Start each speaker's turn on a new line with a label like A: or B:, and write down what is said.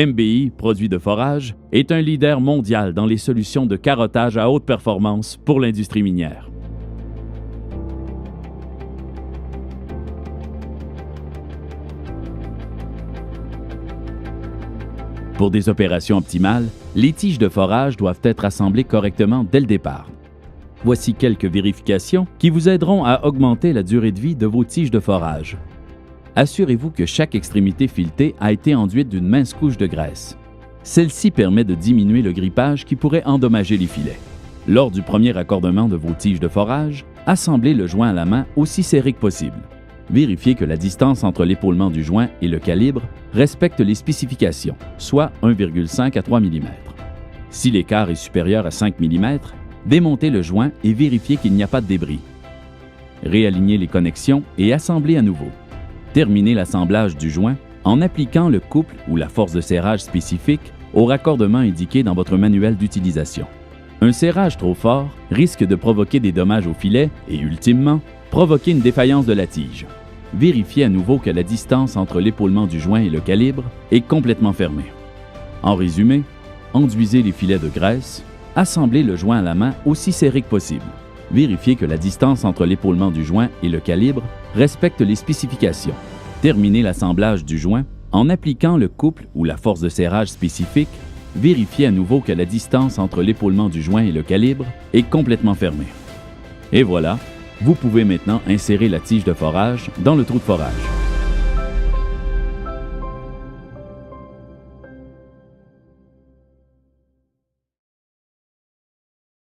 A: MBI, produit de forage, est un leader mondial dans les solutions de carottage à haute performance pour l'industrie minière. Pour des opérations optimales, les tiges de forage doivent être assemblées correctement dès le départ. Voici quelques vérifications qui vous aideront à augmenter la durée de vie de vos tiges de forage. Assurez-vous que chaque extrémité filetée a été enduite d'une mince couche de graisse. Celle-ci permet de diminuer le grippage qui pourrait endommager les filets. Lors du premier raccordement de vos tiges de forage, assemblez le joint à la main aussi serré que possible. Vérifiez que la distance entre l'épaulement du joint et le calibre respecte les spécifications, soit 1,5 à 3 mm. Si l'écart est supérieur à 5 mm, démontez le joint et vérifiez qu'il n'y a pas de débris. Réalignez les connexions et assemblez à nouveau. Terminez l'assemblage du joint en appliquant le couple ou la force de serrage spécifique au raccordement indiqué dans votre manuel d'utilisation. Un serrage trop fort risque de provoquer des dommages au filet et, ultimement, provoquer une défaillance de la tige. Vérifiez à nouveau que la distance entre l'épaulement du joint et le calibre est complètement fermée. En résumé, enduisez les filets de graisse, assemblez le joint à la main aussi serré que possible. Vérifiez que la distance entre l'épaulement du joint et le calibre respecte les spécifications. Terminez l'assemblage du joint en appliquant le couple ou la force de serrage spécifique. Vérifiez à nouveau que la distance entre l'épaulement du joint et le calibre est complètement fermée. Et voilà, vous pouvez maintenant insérer la tige de forage dans le trou de forage.